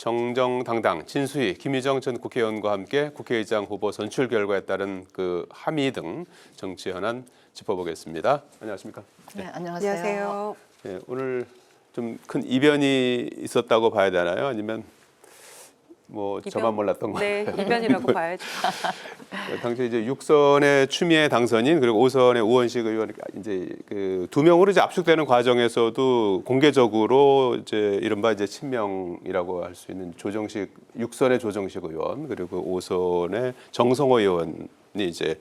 정정당당 진수희, 김희정 전 국회의원과 함께 국회의장 후보 선출 결과에 따른 그 함의 등 정치 현안 짚어보겠습니다. 안녕하십니까? 네, 안녕하세요. 네, 오늘 좀 큰 이변이 있었다고 봐야 되나요? 아니면 뭐 저만 몰랐던 네, 건가요? 이변이라고 봐야죠. 당시 이제 6선의 추미애 당선인 그리고 5선의 우원식 의원 이제 그 두 명으로 이제 압축되는 과정에서도 공개적으로 이제 이른바 이제 친명이라고 할 수 있는 조정식 6선의 조정식 의원 그리고 5선의 정성호 의원이 이제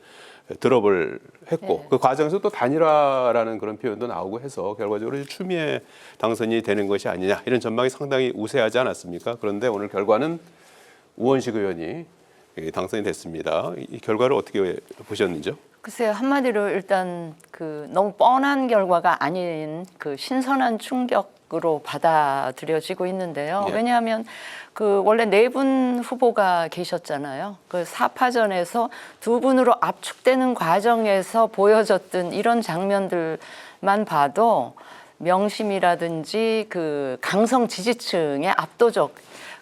드롭을 했고 네. 그 과정에서 또 단일화라는 그런 표현도 나오고 해서 결과적으로 추미애 당선이 되는 것이 아니냐 이런 전망이 상당히 우세하지 않았습니까? 그런데 오늘 결과는 우원식 의원이 당선이 됐습니다. 이 결과를 어떻게 보셨는지요? 글쎄요, 한마디로 일단 그 너무 뻔한 결과가 아닌 그 신선한 충격으로 받아들여지고 있는데요. 예. 왜냐하면 그 원래 네 분 후보가 계셨잖아요. 그 4파전에서 두 분으로 압축되는 과정에서 보여졌던 이런 장면들만 봐도 명심이라든지 그 강성 지지층의 압도적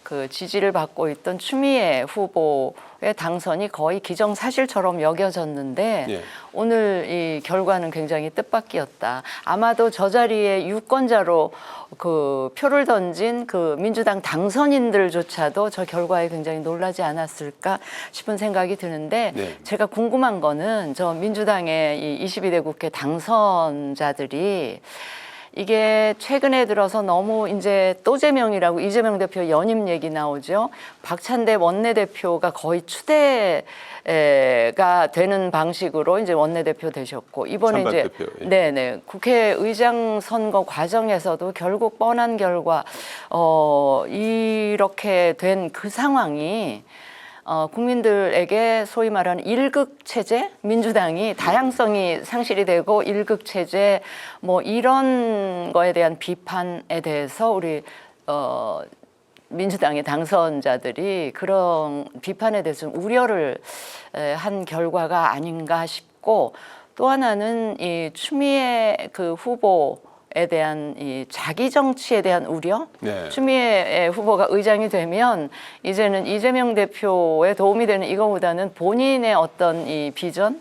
그 지지를 받고 있던 추미애 후보의 당선이 거의 기정사실처럼 여겨졌는데 예. 오늘 이 결과는 굉장히 뜻밖이었다. 아마도 저 자리에 유권자로 그 표를 던진 그 민주당 당선인들조차도 저 결과에 굉장히 놀라지 않았을까 싶은 생각이 드는데 네. 제가 궁금한 거는 저 민주당의 이 22대 국회 당선자들이 이게 최근에 들어서 너무 이제 또재명이라고 이재명 대표 연임 얘기 나오죠. 박찬대 원내대표가 거의 추대가 되는 방식으로 이제 원내대표 되셨고 이번에 이제 찬밥 대표, 예. 네네 국회의장 선거 과정에서도 결국 뻔한 결과 이렇게 된 그 상황이 국민들에게 소위 말하는 일극 체제, 민주당이 다양성이 상실이 되고 일극 체제 뭐 이런 거에 대한 비판에 대해서 우리 민주당의 당선자들이 그런 비판에 대해서 좀 우려를 한 결과가 아닌가 싶고 또 하나는 이 추미애 그 후보에 대한 이 자기 정치에 대한 우려. 네. 추미애 후보가 의장이 되면 이제는 이재명 대표에 도움이 되는 이거보다는 본인의 어떤 이 비전,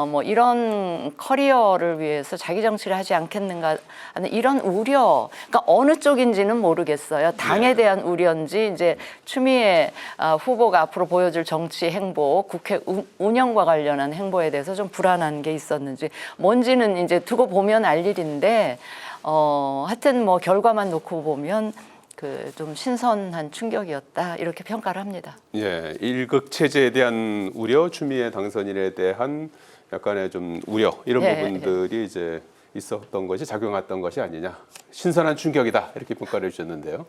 뭐 이런 커리어를 위해서 자기 정치를 하지 않겠는가 하는 이런 우려. 그러니까 어느 쪽인지는 모르겠어요. 당에 네. 대한 우려인지 이제 추미애 후보가 앞으로 보여줄 정치 행보, 국회 운영과 관련한 행보에 대해서 좀 불안한 게 있었는지 뭔지는 이제 두고 보면 알 일인데. 하여튼 뭐 결과만 놓고 보면 그 좀 신선한 충격이었다 이렇게 평가를 합니다. 예, 일극 체제에 대한 우려, 추미애 당선인에 대한 약간의 좀 우려 이런 예, 부분들이 이제 있었던 것이 작용했던 것이 아니냐. 신선한 충격이다 이렇게 평가를 해주셨는데요.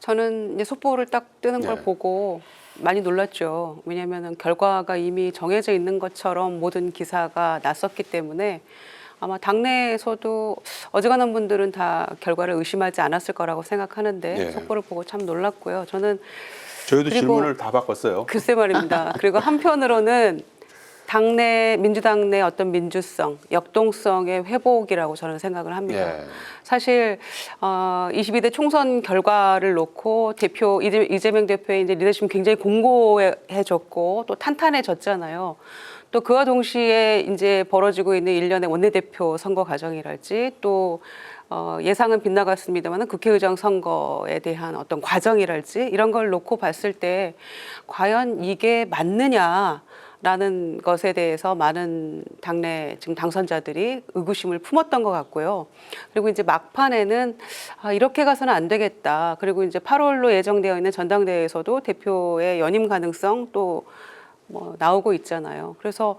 저는 이제 속보를 딱 뜨는 걸 네. 보고 많이 놀랐죠. 왜냐하면 결과가 이미 정해져 있는 것처럼 모든 기사가 났었기 때문에 아마 당내에서도 어지간한 분들은 다 결과를 의심하지 않았을 거라고 생각하는데 네. 속보를 보고 참 놀랐고요. 저는 저희도 그리고 질문을 다 바꿨어요. 글쎄 말입니다. 그리고 한편으로는 민주당 내 어떤 민주성, 역동성의 회복이라고 저는 생각을 합니다. 예. 사실 22대 총선 결과를 놓고 이재명 대표의 이제 리더십은 굉장히 공고해졌고 또 탄탄해졌잖아요. 또 그와 동시에 이제 벌어지고 있는 일련의 원내대표 선거 과정이랄지 또 예상은 빗나갔습니다만 국회의장 선거에 대한 어떤 과정이랄지 이런 걸 놓고 봤을 때 과연 이게 맞느냐라는 것에 대해서 많은 당내 지금 당선자들이 의구심을 품었던 것 같고요. 그리고 이제 막판에는 이렇게 가서는 안 되겠다. 그리고 이제 8월로 예정되어 있는 전당대회에서도 대표의 연임 가능성 또 뭐 나오고 있잖아요. 그래서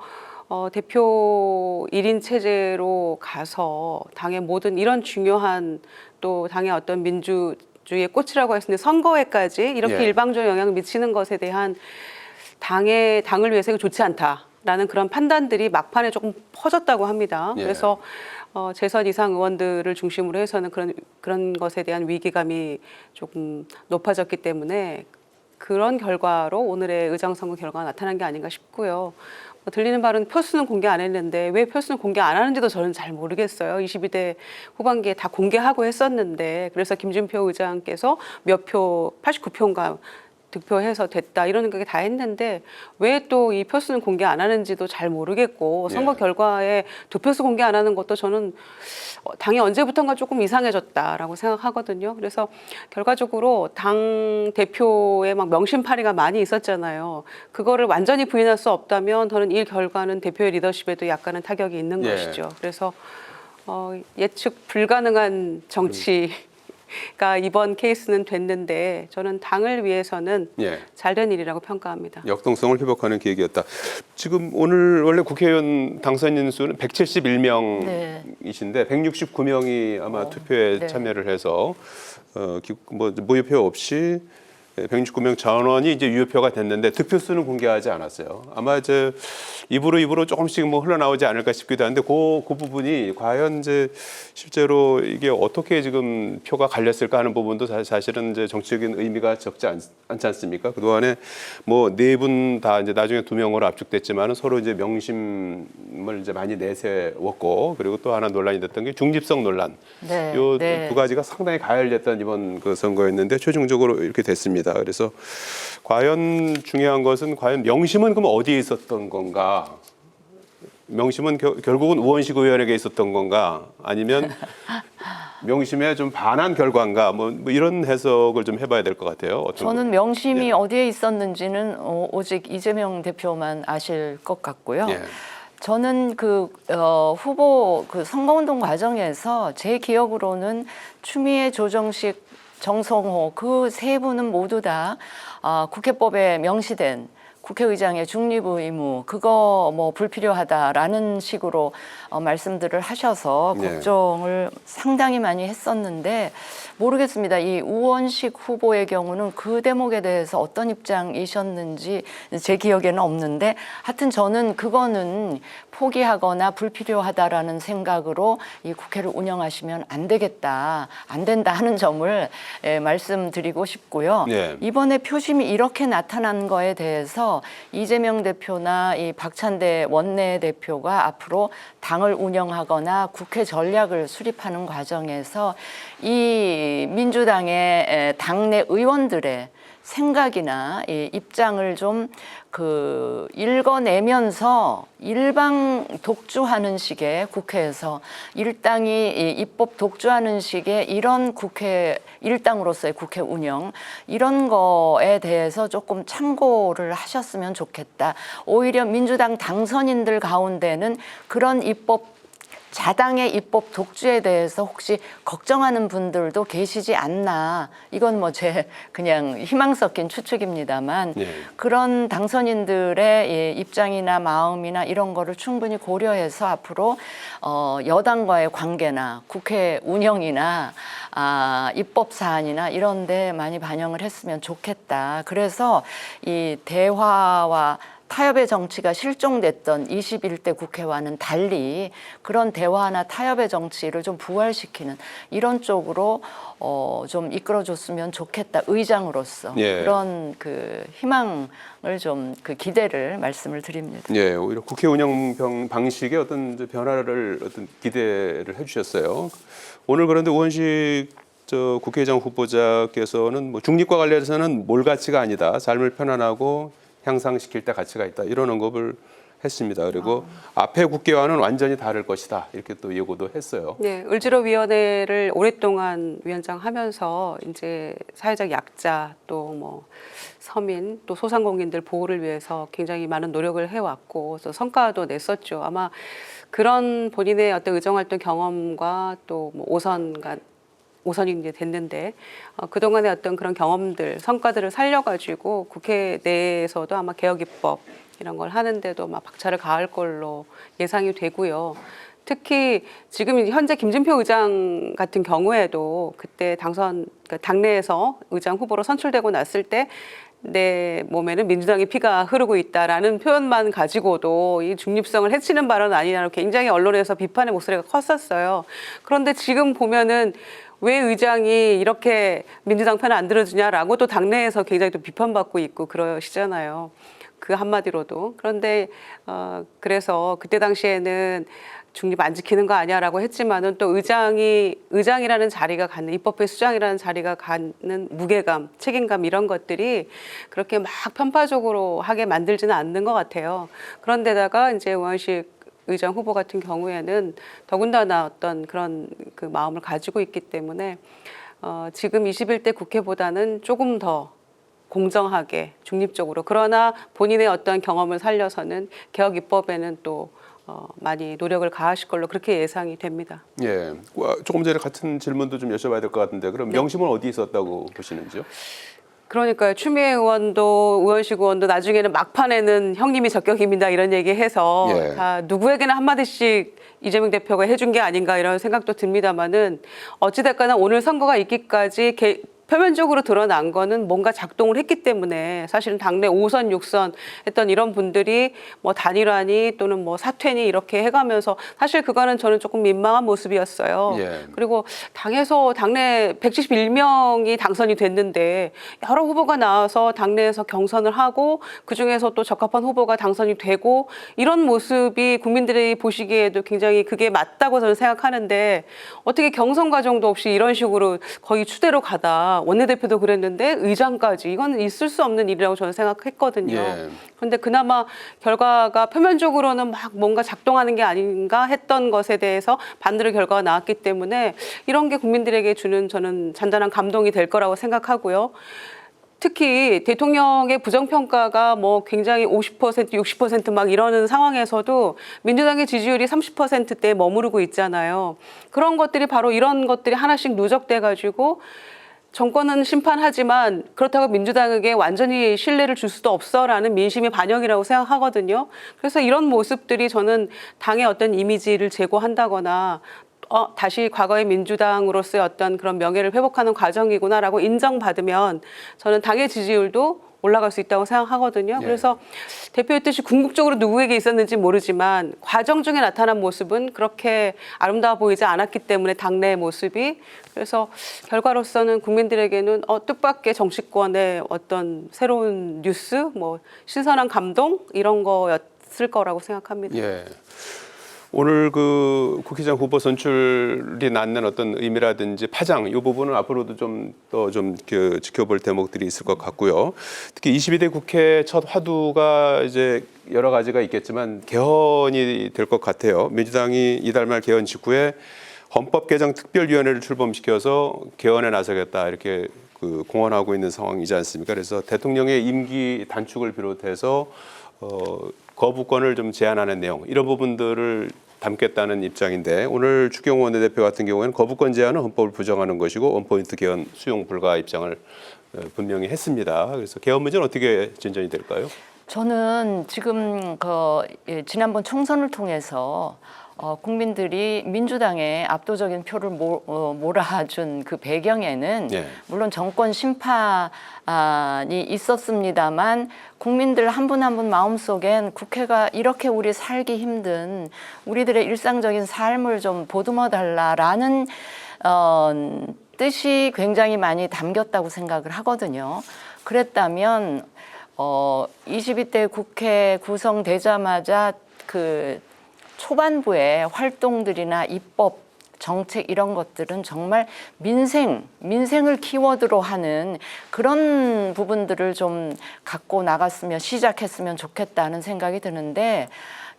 대표 1인 체제로 가서 당의 모든 이런 중요한 또 당의 어떤 민주주의의 꽃이라고 할 수 있는 선거에까지 이렇게 예. 일방적인 영향을 미치는 것에 대한 당을 위해서 이거 좋지 않다라는 그런 판단들이 막판에 조금 퍼졌다고 합니다. 예. 그래서 재선 이상 의원들을 중심으로 해서는 그런 것에 대한 위기감이 조금 높아졌기 때문에 그런 결과로 오늘의 의장 선거 결과가 나타난 게 아닌가 싶고요. 들리는 바는 표수는 공개 안 했는데 왜 표수는 공개 안 하는지도 저는 잘 모르겠어요. 22대 후반기에 다 공개하고 했었는데 그래서 김진표 의장께서 몇 표, 89표인가 득표해서 됐다 이런 게 다 했는데 왜 또 이 표수는 공개 안 하는지도 잘 모르겠고 선거 결과에 득표수 공개 안 하는 것도 저는 당이 언제부턴가 조금 이상해졌다라고 생각하거든요. 그래서 결과적으로 당 대표의 막 명심파리가 많이 있었잖아요. 그거를 완전히 부인할 수 없다면 저는 이 결과는 대표의 리더십에도 약간은 타격이 있는 것이죠. 그래서 예측 불가능한 정치가 이번 케이스는 됐는데 저는 당을 위해서는 잘된 일이라고 평가합니다. 역동성을 회복하는 계획이었다. 지금 오늘 원래 국회의원 당선인 수는 171명이신데 169명이 아마 투표에 참여를 해서 뭐 무효표 없이 169명 전원이 이제 유효표가 됐는데 득표수는 공개하지 않았어요. 아마 이제 입으로 조금씩 뭐 흘러나오지 않을까 싶기도 한데 그 부분이 과연 이제 실제로 이게 어떻게 지금 표가 갈렸을까 하는 부분도 사실은 이제 정치적인 의미가 적지 않지 않습니까? 그동안에 뭐 네 분 다 이제 나중에 2명으로 압축됐지만은 서로 이제 명심을 이제 많이 내세웠고 그리고 또 하나 논란이 됐던 게 중립성 논란. 요 두 가지가 상당히 가열됐던 이번 그 선거였는데 최종적으로 이렇게 됐습니다. 그래서 과연 중요한 것은 과연 명심은 그럼 어디에 있었던 건가? 명심은 결국은 우원식 의원에게 있었던 건가? 아니면 명심에 좀 반한 결과인가? 뭐 이런 해석을 좀 해봐야 될 것 같아요. 저는 명심이 어디에 있었는지는 오직 이재명 대표만 아실 것 같고요. 저는 후보 선거운동 과정에서 제 기억으로는 추미애, 조정식, 정성호 그 세 분은 모두 다 국회법에 명시된 국회의장의 중립 의무 그거 뭐 불필요하다라는 식으로 말씀들을 하셔서 걱정을 상당히 많이 했었는데 모르겠습니다. 이 우원식 후보의 경우는 그 대목에 대해서 어떤 입장이셨는지 제 기억에는 없는데 하여튼 저는 그거는 포기하거나 불필요하다라는 생각으로 이 국회를 운영하시면 안 되겠다, 안 된다 하는 점을 말씀드리고 싶고요. 이번에 표심이 이렇게 나타난 거에 대해서 이재명 대표나 이 박찬대 원내대표가 앞으로 당을 운영하거나 국회 전략을 수립하는 과정에서 이 민주당의 당내 의원들의 생각이나 이 입장을 좀 읽어내면서 일방 독주하는 식의 국회에서 일당이 입법 독주하는 식의 이런 일당으로서의 국회 운영 이런 거에 대해서 조금 참고를 하셨으면 좋겠다. 오히려 민주당 당선인들 가운데는 그런 자당의 입법 독주에 대해서 혹시 걱정하는 분들도 계시지 않나. 이건 뭐 제 그냥 희망 섞인 추측입니다만 그런 당선인들의 입장이나 마음이나 이런 거를 충분히 고려해서 앞으로 여당과의 관계나 국회 운영이나 입법 사안이나 이런 데 많이 반영을 했으면 좋겠다. 그래서 이 대화와 타협의 정치가 실종됐던 21대 국회와는 달리 그런 대화나 타협의 정치를 좀 부활시키는 이런 쪽으로 좀 이끌어줬으면 좋겠다. 의장으로서 그런 희망을 좀 기대를 말씀을 드립니다. 오히려 국회 운영 방식에 어떤 변화를 기대를 해주셨어요. 오늘 그런데 우원식 국회의장 후보자께서는 뭐 중립과 관련해서는 몰가치가 아니다. 삶을 편안하고 향상시킬 때 가치가 있다. 이런 언급을 했습니다. 그리고 앞에 국회와는 완전히 다를 것이다. 이렇게 또 예고도 했어요. 을지로위원회를 오랫동안 위원장 하면서 이제 사회적 약자 또 뭐 서민 또 소상공인들 보호를 위해서 굉장히 많은 노력을 해왔고 또 성과도 냈었죠. 아마 그런 본인의 어떤 의정활동 경험과 또 뭐 오선이 이제 됐는데 그동안의 어떤 그런 경험들, 성과들을 살려가지고 국회 내에서도 아마 개혁입법 이런 걸 하는데도 막 박차를 가할 걸로 예상이 되고요. 특히 지금 현재 김진표 의장 같은 경우에도 그때 당내에서 의장 후보로 선출되고 났을 때 내 몸에는 민주당의 피가 흐르고 있다라는 표현만 가지고도 이 중립성을 해치는 발언 아니냐고 굉장히 언론에서 비판의 목소리가 컸었어요. 그런데 지금 보면은 왜 의장이 이렇게 민주당 편을 안 들어주냐라고 또 당내에서 굉장히 또 비판받고 있고 그러시잖아요. 그 한마디로도. 그런데 그래서 그때 당시에는 중립 안 지키는 거 아니야라고 했지만은 또 의장이라는 자리가 갖는 입법회 수장이라는 자리가 갖는 무게감, 책임감 이런 것들이 그렇게 막 편파적으로 하게 만들지는 않는 것 같아요. 그런데다가 이제 우원식 의장 후보 같은 경우에는 더군다나 어떤 그런 그 마음을 가지고 있기 때문에 지금 21대 국회보다는 조금 더 공정하게 중립적으로 그러나 본인의 어떤 경험을 살려서는 개혁 입법에는 또 많이 노력을 가하실 걸로 그렇게 예상이 됩니다. 예, 조금 전에 같은 질문도 좀 여쭤봐야 될 것 같은데 그럼 명심은 어디 있었다고 보시는지요? 그러니까요. 추미애 의원도 우원식 의원도 나중에는 막판에는 형님이 적격입니다 이런 얘기해서 예. 다 누구에게나 한마디씩 이재명 대표가 해준 게 아닌가 이런 생각도 듭니다만은 어찌됐거나 오늘 선거가 있기까지 표면적으로 드러난 거는 뭔가 작동을 했기 때문에 사실은 당내 5선, 6선 했던 이런 분들이 뭐 단일화니 또는 뭐 사퇴니 이렇게 해가면서 사실 그거는 저는 조금 민망한 모습이었어요. 예. 그리고 당에서 당내 171명이 당선이 됐는데 여러 후보가 나와서 당내에서 경선을 하고 그중에서 또 적합한 후보가 당선이 되고 이런 모습이 국민들이 보시기에도 굉장히 그게 맞다고 저는 생각하는데 어떻게 경선 과정도 없이 이런 식으로 거의 추대로 가다 원내대표도 그랬는데 의장까지 이건 있을 수 없는 일이라고 저는 생각했거든요. 예. 그런데 그나마 결과가 표면적으로는 막 뭔가 작동하는 게 아닌가 했던 것에 대해서 반대로 결과가 나왔기 때문에 이런 게 국민들에게 주는 저는 잔잔한 감동이 될 거라고 생각하고요. 특히 대통령의 부정평가가 뭐 굉장히 50%, 60% 막 이러는 상황에서도 민주당의 지지율이 30%대에 머무르고 있잖아요. 그런 것들이 바로 이런 것들이 하나씩 누적돼 가지고 정권은 심판하지만 그렇다고 민주당에게 완전히 신뢰를 줄 수도 없어라는 민심의 반영이라고 생각하거든요. 그래서 이런 모습들이 저는 당의 어떤 이미지를 제고한다거나 다시 과거의 민주당으로서의 어떤 그런 명예를 회복하는 과정이구나라고 인정받으면 저는 당의 지지율도 올라갈 수 있다고 생각하거든요. 예. 그래서 대표의 뜻이 궁극적으로 누구에게 있었는지 모르지만 과정 중에 나타난 모습은 그렇게 아름다워 보이지 않았기 때문에 당내의 모습이 그래서 결과로서는 국민들에게는 뜻밖의 정치권의 어떤 새로운 뉴스, 뭐 신선한 감동 이런 거였을 거라고 생각합니다. 예. 오늘 그 국회의장 후보 선출이 낳는 어떤 의미라든지 파장 이 부분은 앞으로도 좀 더 좀 지켜볼 대목들이 있을 것 같고요. 특히 22대 국회 첫 화두가 이제 여러 가지가 있겠지만 개헌이 될 것 같아요. 민주당이 이달 말 개헌 직후에 헌법 개정 특별위원회를 출범시켜서 개헌에 나서겠다 이렇게 그 공언하고 있는 상황이지 않습니까? 그래서 대통령의 임기 단축을 비롯해서 거부권을 좀 제한하는 내용 이런 부분들을 담겠다는 입장인데 오늘 추경호 원내대표 같은 경우에는 거부권 제한은 헌법을 부정하는 것이고 원포인트 개헌 수용 불가 입장을 분명히 했습니다. 그래서 개헌 문제는 어떻게 진전이 될까요? 저는 지금 지난번 총선을 통해서 국민들이 민주당에 압도적인 표를 몰아준 그 배경에는 네. 물론 정권 심판이 있었습니다만 국민들 한 분 한 분 마음속엔 국회가 이렇게 우리 살기 힘든 우리들의 일상적인 삶을 좀 보듬어 달라라는 뜻이 굉장히 많이 담겼다고 생각을 하거든요. 그랬다면 22대 국회 구성되자마자 그 초반부의 활동들이나 입법, 정책 이런 것들은 정말 민생을 키워드로 하는 그런 부분들을 좀 갖고 나갔으면 시작했으면 좋겠다는 생각이 드는데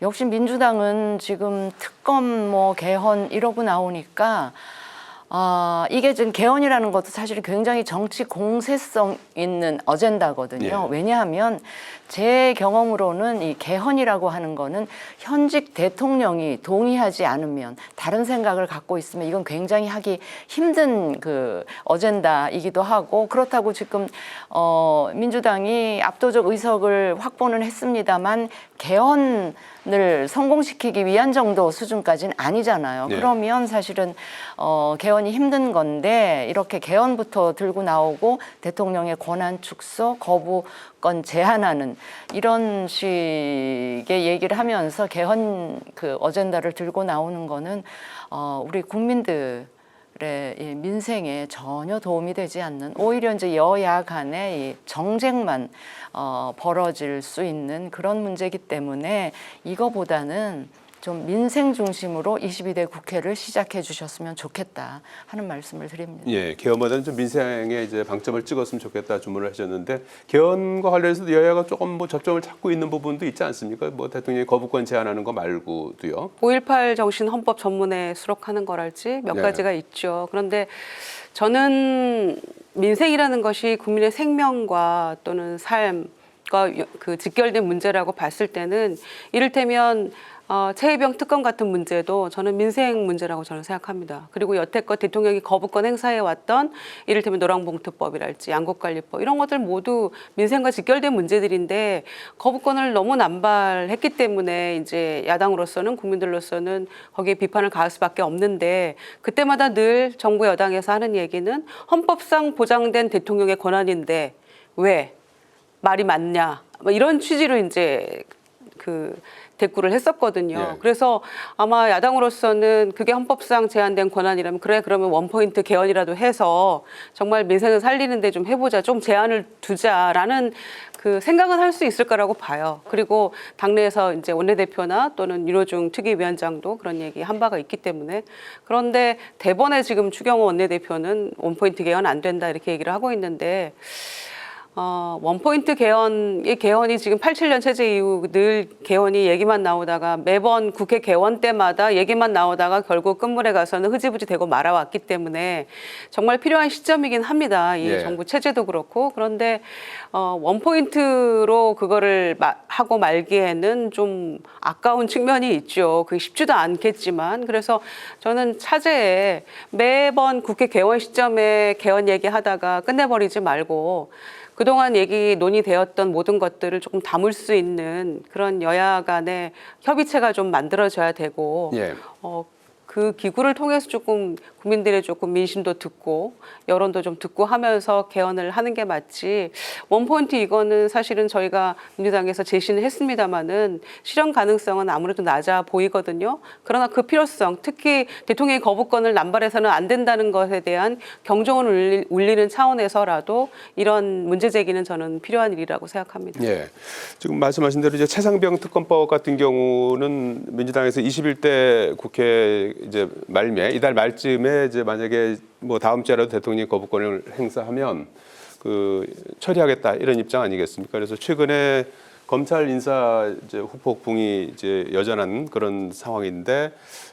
역시 민주당은 지금 특검 뭐 개헌 이러고 나오니까 이게 지금 개헌이라는 것도 사실 굉장히 정치 공세성 있는 어젠다거든요. 예. 왜냐하면 제 경험으로는 이 개헌이라고 하는 거는 현직 대통령이 동의하지 않으면 다른 생각을 갖고 있으면 이건 굉장히 하기 힘든 그 어젠다이기도 하고 그렇다고 지금 민주당이 압도적 의석을 확보는 했습니다만 개헌을 성공시키기 위한 정도 수준까지는 아니잖아요. 네. 그러면 사실은 개헌이 힘든 건데 이렇게 개헌부터 들고 나오고 대통령의 권한 축소, 거부권 제한하는 이런 식의 얘기를 하면서 개헌 그 어젠다를 들고 나오는 거는 우리 국민들 이 민생에 전혀 도움이 되지 않는, 오히려 이제 여야 간의 이 정쟁만 벌어질 수 있는 그런 문제이기 때문에 이거보다는 좀 민생 중심으로 22대 국회를 시작해 주셨으면 좋겠다 하는 말씀을 드립니다. 예, 개헌보다는 좀 민생에 이제 방점을 찍었으면 좋겠다 주문을 하셨는데, 개헌과 관련해서도 여야가 조금 뭐 접점을 찾고 있는 부분도 있지 않습니까? 뭐 대통령이 거부권 제한하는 거 말고도요. 5.18 정신 헌법 전문에 수록하는 거랄지 몇 네. 가지가 있죠. 그런데 저는 민생이라는 것이 국민의 생명과 또는 삶과 그 직결된 문제라고 봤을 때는, 이를테면 최혜병 특검 같은 문제도 저는 민생 문제라고 저는 생각합니다. 그리고 여태껏 대통령이 거부권 행사해 왔던 이를테면 노랑봉투법이랄지 양곡관리법, 이런 것들 모두 민생과 직결된 문제들인데 거부권을 너무 남발했기 때문에 이제 야당으로서는, 국민들로서는 거기에 비판을 가할 수밖에 없는데, 그때마다 늘 정부 여당에서 하는 얘기는 헌법상 보장된 대통령의 권한인데 왜 말이 맞냐, 뭐 이런 취지로 이제 대꾸를 했었거든요. 예. 그래서 아마 야당으로서는 그게 헌법상 제한된 권한이라면, 그래 그러면 원포인트 개헌이라도 해서 정말 민생을 살리는데 좀 해보자, 좀 제한을 두자라는 그 생각은 할 수 있을 거라고 봐요. 그리고 당내에서 이제 원내대표나 또는 윤호중 특위위원장도 그런 얘기 한 바가 있기 때문에. 그런데 대번에 지금 추경호 원내대표는 원포인트 개헌 안 된다 이렇게 얘기를 하고 있는데, 원포인트 개헌이 지금 87년 체제 이후 늘 개헌이 얘기만 나오다가 매번 국회 개원 때마다 얘기만 나오다가 결국 끝물에 가서는 흐지부지 되고 말아왔기 때문에 정말 필요한 시점이긴 합니다. 이 예. 정부 체제도 그렇고. 그런데 원포인트로 그거를 하고 말기에는 좀 아까운 측면이 있죠. 그게 쉽지도 않겠지만. 그래서 저는 차제에 매번 국회 개원 시점에 개헌 얘기하다가 끝내버리지 말고 그동안 논의되었던 모든 것들을 조금 담을 수 있는 그런 여야 간의 협의체가 좀 만들어져야 되고, 예. 그 기구를 통해서 조금 국민들의 조금 민심도 듣고 여론도 좀 듣고 하면서 개헌을 하는 게 맞지, 원포인트 이거는 사실은 저희가 민주당에서 제시는 했습니다마는 실현 가능성은 아무래도 낮아 보이거든요. 그러나 그 필요성, 특히 대통령의 거부권을 남발해서는 안 된다는 것에 대한 경종을 울리는 차원에서라도 이런 문제 제기는 저는 필요한 일이라고 생각합니다. 예. 지금 말씀하신 대로 이제 최상병 특검법 같은 경우는 민주당에서 21대 국회 이제 말미에, 이달 말쯤에 이제 만약에 뭐 다음 주에라도 대통령이 거부권을 행사하면 처리하겠다 이런 입장 아니겠습니까? 그래서 최근에 검찰 인사 이제 후폭풍이 이제 여전한 그런 상황인데,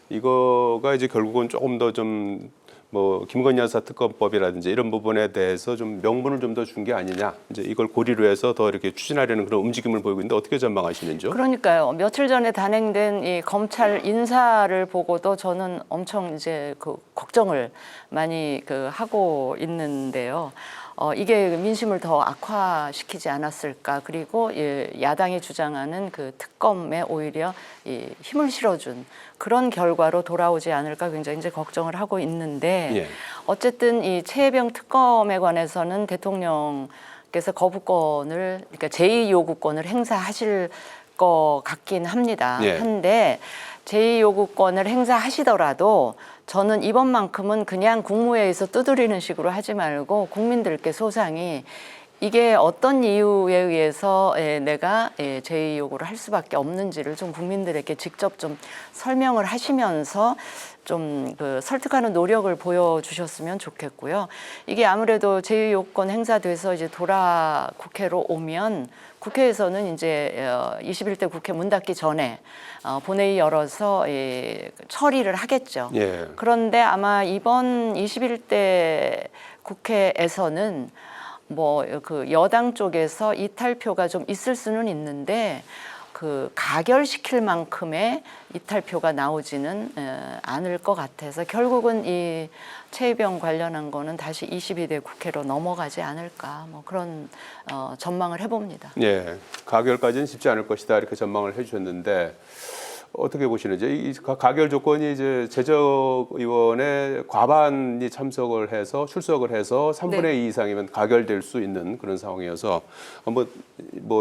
이거가 이제 결국은 조금 더 좀 뭐 김건희 여사 특검법이라든지 이런 부분에 대해서 좀 명분을 좀 더 준 게 아니냐, 이제 이걸 고리로 해서 더 이렇게 추진하려는 그런 움직임을 보이고 있는데 어떻게 전망하시는지요? 그러니까요. 며칠 전에 단행된 이 검찰 인사를 보고도 저는 엄청 이제 걱정을 많이 하고 있는데요. 이게 민심을 더 악화시키지 않았을까. 그리고 야당이 주장하는 그 특검에 오히려 힘을 실어준 그런 결과로 돌아오지 않을까 굉장히 이제 걱정을 하고 있는데, 예. 어쨌든 이 최혜병 특검에 관해서는 대통령께서 거부권을, 그러니까 제2요구권을 행사하실 것 같긴 합니다. 예. 한데 제2요구권을 행사하시더라도 저는 이번만큼은 그냥 국무회의에서 두드리는 식으로 하지 말고 국민들께 소상히 이게 어떤 이유에 의해서 내가 제2요구를 할 수밖에 없는지를 좀 국민들에게 직접 좀 설명을 하시면서 좀 설득하는 노력을 보여주셨으면 좋겠고요. 이게 아무래도 제2요구권 행사돼서 이제 국회로 오면, 국회에서는 이제 21대 국회 문 닫기 전에 본회의 열어서 처리를 하겠죠. 예. 그런데 아마 이번 21대 국회에서는 뭐 여당 쪽에서 이탈표가 좀 있을 수는 있는데 가결시킬 만큼의 이탈표가 나오지는 않을 것 같아서 결국은 이 최혜병 관련한 거는 다시 22대 국회로 넘어가지 않을까, 뭐 그런 전망을 해봅니다. 예, 가결까지는 쉽지 않을 것이다 이렇게 전망을 해주셨는데, 어떻게 보시는지 이 가결 조건이 이제 재적 의원의 과반이 참석을 해서 출석을 해서 3분의 2 이상이면 가결될 수 있는 그런 상황이어서 뭐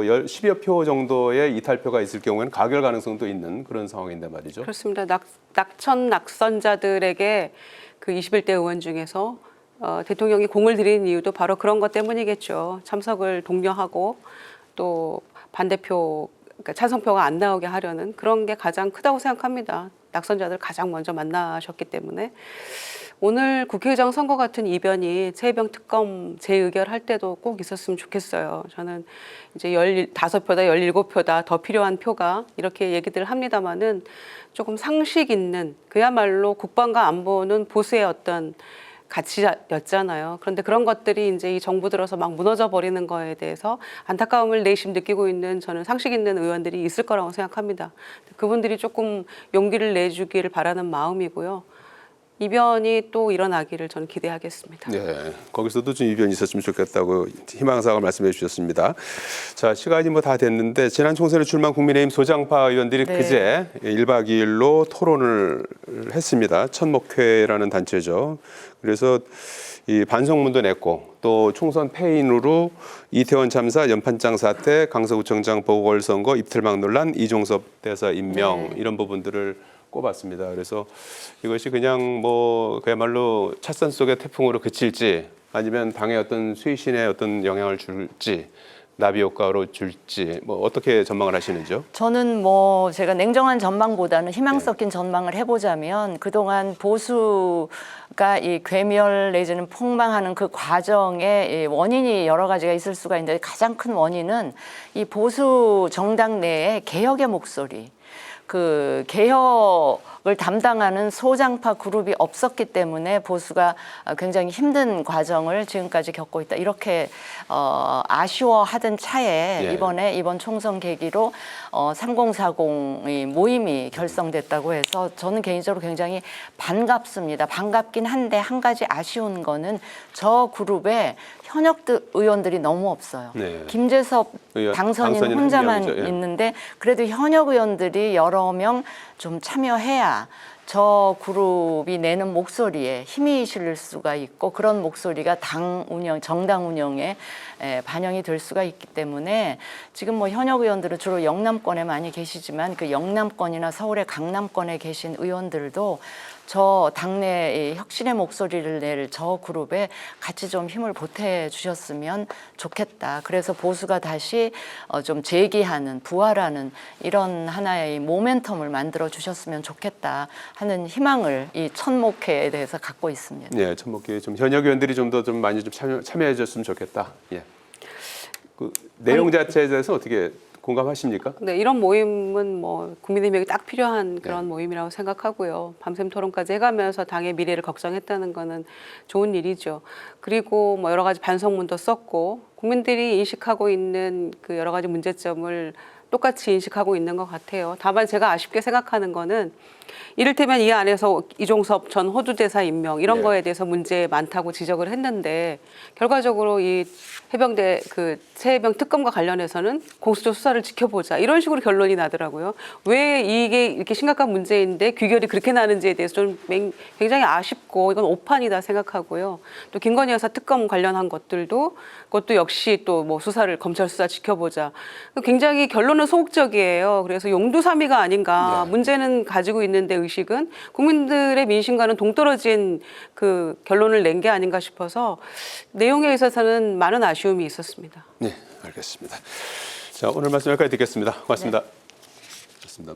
10여 표 정도의 이탈표가 있을 경우에는 가결 가능성도 있는 그런 상황인데 말이죠. 그렇습니다. 낙선자들에게 그 21대 의원 중에서 대통령이 공을 들인 이유도 바로 그런 것 때문이겠죠. 참석을 독려하고 또 반대표, 그러니까 찬성표가 안 나오게 하려는 그런 게 가장 크다고 생각합니다. 낙선자들 가장 먼저 만나셨기 때문에. 오늘 국회의장 선거 같은 이변이 최혜병 특검 재의결할 때도 꼭 있었으면 좋겠어요. 저는 이제 15표다, 17표다 더 필요한 표가 이렇게 얘기들 합니다마는 조금 상식 있는 그야말로 국방과 안보는 보수의 어떤 가치였잖아요. 그런데 그런 것들이 이제 이 정부 들어서 막 무너져 버리는 거에 대해서 안타까움을 내심 느끼고 있는 저는 상식 있는 의원들이 있을 거라고 생각합니다. 그분들이 조금 용기를 내주기를 바라는 마음이고요. 이변이 또 일어나기를 저는 기대하겠습니다. 네, 거기서도 좀 이변이 있었으면 좋겠다고 희망사항을 말씀해 주셨습니다. 자, 시간이 뭐 다 됐는데 지난 총선에 출마한 국민의힘 소장파 의원들이 네. 그제 1박 2일로 토론을 했습니다. 천목회라는 단체죠. 그래서 이 반성문도 냈고 또 총선 패인으로 이태원 참사, 연판장 사태, 강서구청장 보궐선거, 입틀막 논란, 이종섭 대사 임명 이런 부분들을 꼽았습니다. 그래서 이것이 그냥 뭐 그야말로 찻산 속의 태풍으로 그칠지 아니면 당의 어떤 쇄신에 어떤 영향을 줄지 나비 효과로 줄지 뭐 어떻게 전망을 하시는지요? 저는 뭐 제가 냉정한 전망보다는 희망 섞인 전망을 해보자면 그동안 보수가 이 괴멸 내지는 폭망하는 그 과정에 이 원인이 여러 가지가 있을 수가 있는데 가장 큰 원인은 이 보수 정당 내에 개혁의 목소리, 그 개혁을 담당하는 소장파 그룹이 없었기 때문에 보수가 굉장히 힘든 과정을 지금까지 겪고 있다. 이렇게 아쉬워하던 차에 이번 총선 계기로 3040 모임이 결성됐다고 해서 저는 개인적으로 굉장히 반갑습니다. 반갑긴 한데 한 가지 아쉬운 거는 저 그룹에 현역 의원들이 너무 없어요. 네. 김재섭 당선인 혼자만 있는데 그래도 현역 의원들이 여러 명 좀 참여해야 저 그룹이 내는 목소리에 힘이 실릴 수가 있고 그런 목소리가 당 운영, 정당 운영에 반영이 될 수가 있기 때문에 지금 뭐 현역 의원들은 주로 영남권에 많이 계시지만 그 영남권이나 서울의 강남권에 계신 의원들도 저 당내 혁신의 목소리를 낼 저 그룹에 같이 좀 힘을 보태 주셨으면 좋겠다. 그래서 보수가 다시 좀 재기하는, 부활하는 이런 하나의 모멘텀을 만들어 주셨으면 좋겠다 하는 희망을 이 천목회에 대해서 갖고 있습니다. 네, 천목회 좀 현역 의원들이 좀 더 좀 많이 좀 참여해 줬으면 좋겠다. 예. 그 내용 자체에 대해서 어떻게 공감하십니까? 네, 이런 모임은 뭐 국민의힘에게 딱 필요한 그런 모임이라고 생각하고요. 밤샘 토론까지 해가면서 당의 미래를 걱정했다는 거는 좋은 일이죠. 그리고 뭐 여러 가지 반성문도 썼고 국민들이 인식하고 있는 그 여러 가지 문제점을 똑같이 인식하고 있는 것 같아요. 다만 제가 아쉽게 생각하는 거는 이를테면 이 안에서 이종섭 전 호주대사 임명 이런 거에 대해서 문제 많다고 지적을 했는데 결과적으로 이 해병대 그 최혜병 특검과 관련해서는 공수처 수사를 지켜보자 이런 식으로 결론이 나더라고요. 왜 이게 이렇게 심각한 문제인데 귀결이 그렇게 나는지에 대해서 좀 굉장히 아쉽고 이건 오판이다 생각하고요. 또 김건희 여사 특검 관련한 그것도 역시 또 뭐 수사를 검찰 수사 지켜보자. 굉장히 결론은 소극적이에요. 그래서 용두사미가 아닌가. 문제는 가지고 있는데 의식은 국민들의 민심과는 동떨어진 그 결론을 낸 게 아닌가 싶어서 내용에 있어서는 많은 아쉬움이 있었습니다. 네, 알겠습니다. 자, 오늘 말씀 여기까지 듣겠습니다. 고맙습니다. 고맙습니다.